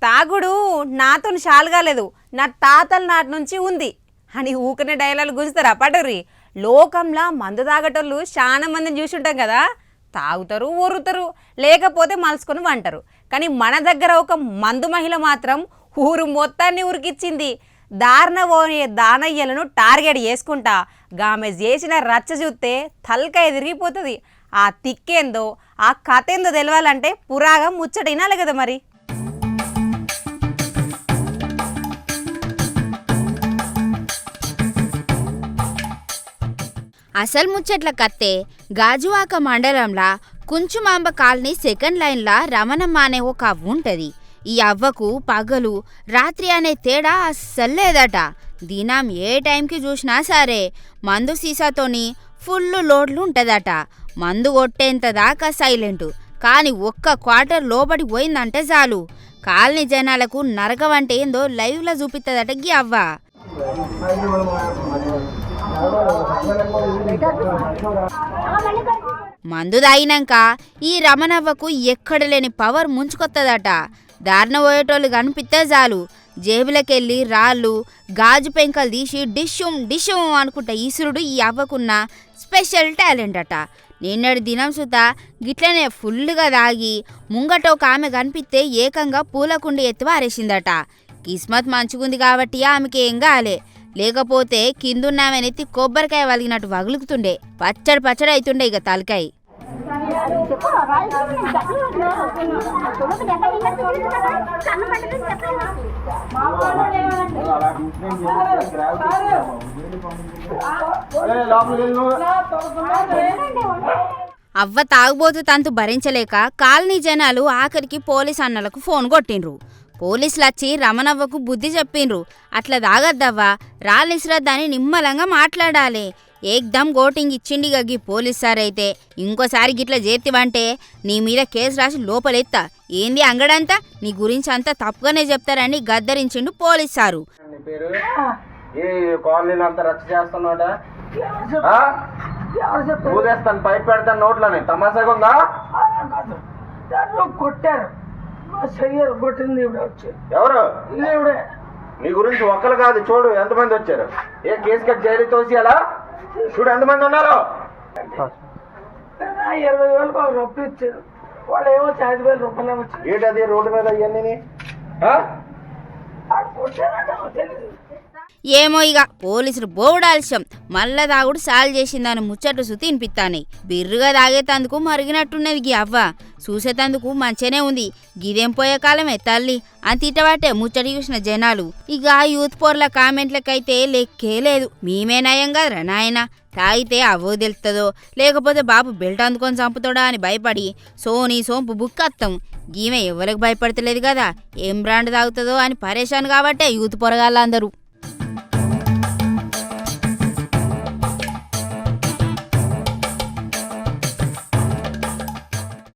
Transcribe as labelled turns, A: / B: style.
A: తాగుడు నాతో షాల్గాలేదు, నా తాతల నాటి నుంచి ఉంది అని ఊకనే డైలాగులు గుంజుతారా పటరి. లోకంలో మందు తాగటోళ్ళు చాలా మందిని చూసుంటాం కదా, తాగుతారు ఊరుతారు లేకపోతే మలుసుకొని వంటారు. కానీ మన దగ్గర ఒక మందు మహిళ మాత్రం ఊరు మొత్తాన్ని ఉరికిచ్చింది. దారుణ పోయే దానయ్యలను టార్గెట్ చేసుకుంటా గామె చేసిన రచ్చ చూస్తే తలకాయ తిరిగిపోతుంది. ఆ తిక్కేందో ఆ కథ ఏందో తెలవాలంటే పురాగా ముచ్చట వినాలి కదా మరి.
B: అసలు ముచ్చట్ల కత్తే గాజువాక మండలంలా కుంచుమాంబ కాలనీ సెకండ్ లైన్లా రమణమ్మ అనే ఒక అవ్వ ఉంటుంది. ఈ అవ్వకు పగలు రాత్రి అనే తేడా అస్సలేదట. దినం ఏ టైంకి చూసినా సరే మందు సీసాతోని ఫుల్ లోడ్లు ఉంటుందట. మందు కొట్టేంత దాకా సైలెంటు, కానీ ఒక్క క్వార్టర్ లోబడి పోయిందంటే చాలు కాలనీ జనాలకు నరకం అంటే ఏందో లైవ్లో చూపిస్తుందట గీ అవ్వ. మందు తాగినాక ఈ రమణవ్వకు ఎక్కడ లేని పవర్ ముంచుకొత్తదట. దారిన పోయేటోళ్ళు కనిపిస్తే చాలు జేబులకెళ్ళి రాళ్ళు గాజు పెంకలు తీసి డిష్యూమ్ డిష్యూమ్ అనుకుంటా ఈసురుడు ఈ అవ్వకున్న స్పెషల్ టాలెంట్ అట. నిన్నటి దినం సుత గిట్లనే ఫుల్గా తాగి ముంగట ఒక ఆమె కనిపిస్తే ఏకంగా పూలకుండి ఎత్తి వారేసిందట. కిస్మత్ మంచుకుంది కాబట్టి ఆమెకి ఏం కాలే, లేకపోతే కిందున్నామెనెత్తి కొబ్బరికాయ వలిగినట్టు వగులుకుతుండే, పచ్చడి పచ్చడి అవుతుండే ఇక తలకాయ. అవ్వ తాగుబోతు తంతు భరించలేక కాలనీ జనాలు ఆఖరికి పోలీస్ అన్నలకు ఫోన్ కొట్టిండ్రు. పోలీసులు వచ్చి రమణవ్వకు బుద్ధి చెప్పిండ్రు. అట్లా తాగద్దవ్వా, రాళ్ళిసిరద్దని నిమ్మలంగా మాట్లాడాలి. ఏక్దమ్ గోటింగ్ ఇచ్చిండి గగ్గి పోలీస్ సార్ అయితే, ఇంకోసారి గిట్లా చేతివంటే నీ మీద కేసు రాసి లోపలెత్తా. ఏంది అంగడంతా నీ గురించి అంతా తప్పుగానే చెప్తారని గద్దరించిండు పోలీస్ సారు.
C: కొట్టారు
D: ఎవరు నీ గురించి ఒక్కరు కాదు, చూడు ఎంతమంది వచ్చారు. ఏ కేసు కట్ జైలు తోసియాలా, చూడు ఎంతమంది ఉన్నారు.
C: 20,000 రూపాయలు ఇచ్చారు, వాళ్ళు ఏమో 5,000 రూపాయలు వచ్చారు.
D: ఏంటది రోడ్డు మీద ఇవన్నీ
B: ఏమో ఇక పోలీసులు బోడాల్సం మళ్ళా తాగుడు సాల్ చేసిందని ముచ్చట్లు సుతి వినిపిస్తానే. బిర్రుగా తాగేతందుకు మరిగినట్టున్నది గీ అవ్వ, చూసేతందుకు మంచిగానే ఉంది. గిదేం పోయే కాలమే తల్లి అని తిట్టబట్టే ముచ్చట చూసిన జనాలు. ఇక యూత్ పోర్ల కామెంట్లకైతే లెక్కే లేదు. మేమే నయం కదరా నాయన, తాగితే అవ్వో తెలుస్తుందో లేకపోతే బాబు బెల్ట్ అందుకొని చంపుతాడా అని భయపడి సోనీ సోంపు బుక్కత్తాం. గీమె ఎవరికి భయపడతలేదు కదా, ఏం బ్రాండ్ తాగుతుందో అని పరేషాన్ కాబట్టే యూత్ పొరగాళ్ళందరూ.